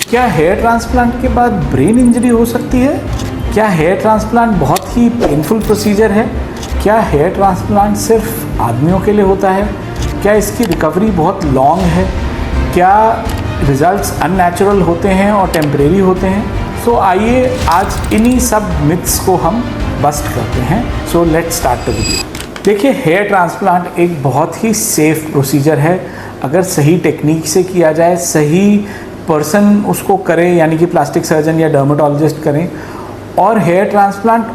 क्या hair transplant के बाद ब्रेन इंजरी हो सकती है? क्या हेयर ट्रांसप्लांट बहुत ही पेनफुल प्रोसीजर है? क्या हेयर ट्रांसप्लांट सिर्फ आदमियों के लिए होता है? क्या इसकी रिकवरी बहुत लॉन्ग है? क्या रिजल्ट्स अननेचुरल होते हैं और टेम्परेरी होते हैं? सो आइए आज इन्हीं सब मिथ्स को हम बस्ट करते हैं। So let's start the video. देखिए, हेयर ट्रांसप्लांट एक बहुत ही सेफ प्रोसीजर है। अगर सही टेक्निक से किया जाए, सही पर्सन उसको करे, यानी कि प्लास्टिक सर्जन या डर्मेटोलॉजिस्ट करें, और हेयर ट्रांसप्लांट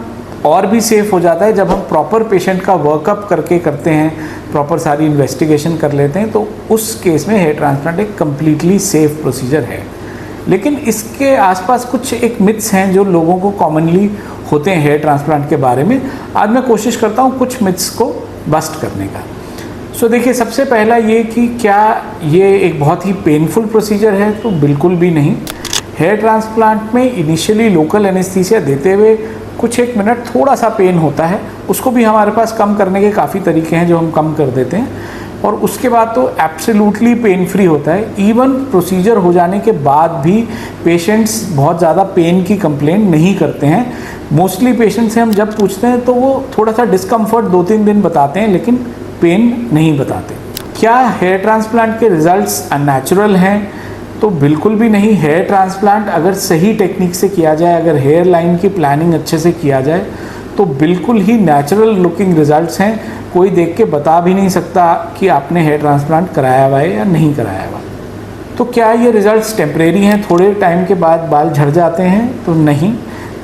और भी सेफ़ हो जाता है जब हम प्रॉपर पेशेंट का वर्कअप करके करते हैं, प्रॉपर सारी इन्वेस्टिगेशन कर लेते हैं, तो उस केस में हेयर ट्रांसप्लांट एक कम्प्लीटली सेफ़ प्रोसीजर है। लेकिन इसके आसपास कुछ एक मिथ्स हैं जो लोगों को कॉमनली होते हैं हेयर ट्रांसप्लांट के बारे में। आज मैं कोशिश करता हूँ कुछ मिथ्स को बस्ट करने का। सो देखिए, सबसे पहला ये कि क्या ये एक बहुत ही पेनफुल प्रोसीजर है? तो बिल्कुल भी नहीं। हेयर ट्रांसप्लांट में इनिशियली लोकल एनेस्थीसिया देते हुए कुछ एक मिनट थोड़ा सा पेन होता है, उसको भी हमारे पास कम करने के काफ़ी तरीके हैं जो हम कम कर देते हैं, और उसके बाद तो एब्सोल्युटली पेन फ्री होता है। इवन प्रोसीजर हो जाने के बाद भी पेशेंट्स बहुत ज़्यादा पेन की कंप्लेंट नहीं करते हैं। मोस्टली पेशेंट से हम जब पूछते हैं तो वो थोड़ा सा डिस्कम्फर्ट 2-3 दिन बताते हैं, लेकिन पेन नहीं बताते। क्या हेयर ट्रांसप्लांट के रिजल्ट्स अननेचुरल हैं? तो बिल्कुल भी नहीं। हेयर ट्रांसप्लांट अगर सही टेक्निक से किया जाए, अगर हेयर लाइन की प्लानिंग अच्छे से किया जाए, तो बिल्कुल ही नेचुरल लुकिंग रिजल्ट्स हैं। कोई देख के बता भी नहीं सकता कि आपने हेयर ट्रांसप्लांट कराया हुआ है या नहीं कराया हुआ। तो क्या ये रिजल्ट्स टेम्परेरी हैं, थोड़े टाइम के बाद बाल झड़ जाते हैं? तो नहीं।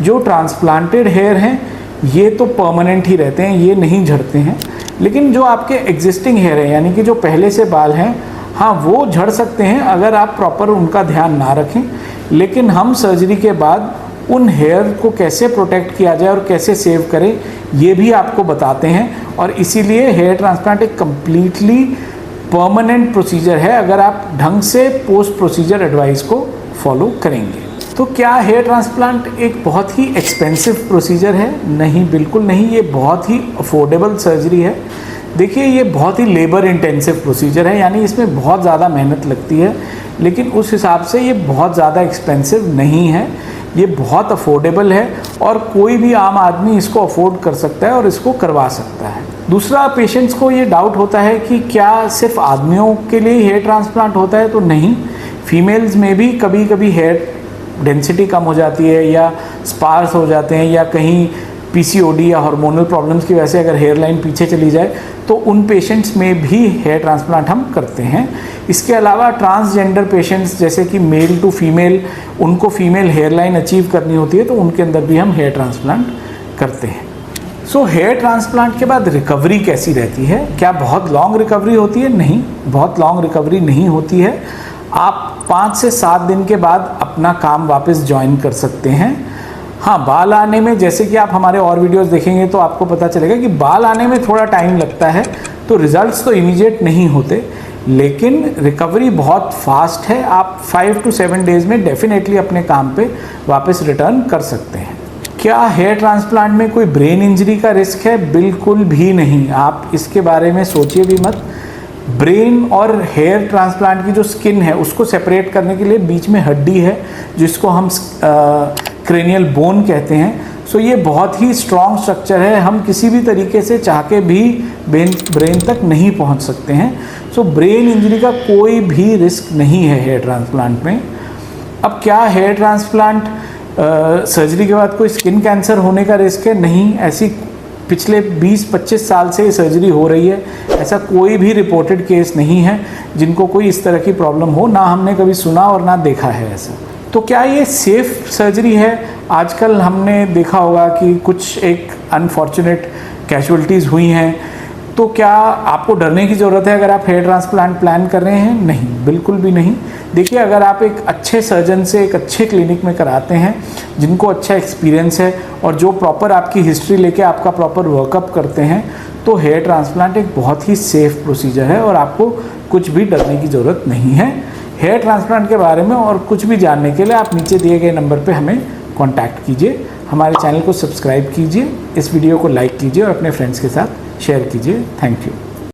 जो ट्रांसप्लांटेड हेयर हैं ये तो परमानेंट ही रहते हैं, ये नहीं झड़ते हैं। लेकिन जो आपके एग्जिस्टिंग हेयर है, यानी कि जो पहले से बाल हैं, हाँ, वो झड़ सकते हैं अगर आप प्रॉपर उनका ध्यान ना रखें। लेकिन हम सर्जरी के बाद उन हेयर को कैसे प्रोटेक्ट किया जाए और कैसे सेव करें, ये भी आपको बताते हैं। और इसीलिए हेयर ट्रांसप्लांट एक कम्प्लीटली परमानेंट प्रोसीजर है अगर आप ढंग से पोस्ट प्रोसीजर एडवाइस को फॉलो करेंगे। तो क्या हेयर ट्रांसप्लांट एक बहुत ही एक्सपेंसिव प्रोसीजर है? नहीं, बिल्कुल नहीं। ये बहुत ही अफोर्डेबल सर्जरी है। देखिए, ये बहुत ही लेबर इंटेंसिव प्रोसीजर है, यानी इसमें बहुत ज़्यादा मेहनत लगती है, लेकिन उस हिसाब से ये बहुत ज़्यादा एक्सपेंसिव नहीं है। ये बहुत अफोर्डेबल है और कोई भी आम आदमी इसको अफोर्ड कर सकता है और इसको करवा सकता है। दूसरा, पेशेंट्स को ये डाउट होता है कि क्या सिर्फ आदमियों के लिए हेयर ट्रांसप्लांट होता है? तो नहीं, फीमेल्स में भी कभी कभी हेयर डेंसिटी कम हो जाती है या स्पार्स हो जाते हैं, या कहीं पीसीओडी या हार्मोनल प्रॉब्लम्स की वजह से अगर हेयर लाइन पीछे चली जाए, तो उन पेशेंट्स में भी हेयर ट्रांसप्लांट हम करते हैं। इसके अलावा ट्रांसजेंडर पेशेंट्स, जैसे कि मेल टू फीमेल, उनको फीमेल हेयर लाइन अचीव करनी होती है, तो उनके अंदर भी हम हेयर ट्रांसप्लांट करते हैं। सो हेयर ट्रांसप्लांट के बाद रिकवरी कैसी रहती है? क्या बहुत लॉन्ग रिकवरी होती है? नहीं, बहुत लॉन्ग रिकवरी नहीं होती है। आप 5 से 7 दिन के बाद अपना काम वापस ज्वाइन कर सकते हैं। हाँ, बाल आने में, जैसे कि आप हमारे और वीडियोस देखेंगे तो आपको पता चलेगा कि बाल आने में थोड़ा टाइम लगता है, तो रिजल्ट्स तो इमीडिएट नहीं होते, लेकिन रिकवरी बहुत फास्ट है। आप 5 to 7 डेज़ में डेफिनेटली अपने काम पे वापस रिटर्न कर सकते हैं। क्या हेयर ट्रांसप्लांट में कोई ब्रेन इंजरी का रिस्क है? बिल्कुल भी नहीं। आप इसके बारे में सोचिए भी मत। ब्रेन और हेयर ट्रांसप्लांट की जो स्किन है उसको सेपरेट करने के लिए बीच में हड्डी है, जिसको हम क्रेनियल बोन कहते हैं। सो ये बहुत ही स्ट्रॉन्ग स्ट्रक्चर है, हम किसी भी तरीके से चाह के भी ब्रेन तक नहीं पहुंच सकते हैं। सो ब्रेन इंजरी का कोई भी रिस्क नहीं है हेयर ट्रांसप्लांट में। अब क्या हेयर ट्रांसप्लांट सर्जरी के बाद कोई स्किन कैंसर होने का रिस्क है? नहीं, ऐसी पिछले 20-25 साल से ये सर्जरी हो रही है, ऐसा कोई भी रिपोर्टेड केस नहीं है जिनको कोई इस तरह की प्रॉब्लम हो, ना हमने कभी सुना और ना देखा है ऐसा। तो क्या ये सेफ सर्जरी है? आजकल हमने देखा होगा कि कुछ एक अनफॉर्चुनेट कैजुअल्टीज़ हुई हैं, तो क्या आपको डरने की ज़रूरत है अगर आप हेयर ट्रांसप्लांट प्लान कर रहे हैं? नहीं, बिल्कुल भी नहीं। देखिए, अगर आप एक अच्छे सर्जन से एक अच्छे क्लिनिक में कराते हैं, जिनको अच्छा एक्सपीरियंस है और जो प्रॉपर आपकी हिस्ट्री लेके आपका प्रॉपर वर्कअप करते हैं, तो हेयर ट्रांसप्लांट एक बहुत ही सेफ प्रोसीजर है और आपको कुछ भी डरने की ज़रूरत नहीं है। हेयर ट्रांसप्लांट के बारे में और कुछ भी जानने के लिए आप नीचे दिए गए नंबर पे हमें कॉन्टैक्ट कीजिए, हमारे चैनल को सब्सक्राइब कीजिए, इस वीडियो को लाइक कीजिए और अपने फ्रेंड्स के साथ शेयर कीजिए। Thank you.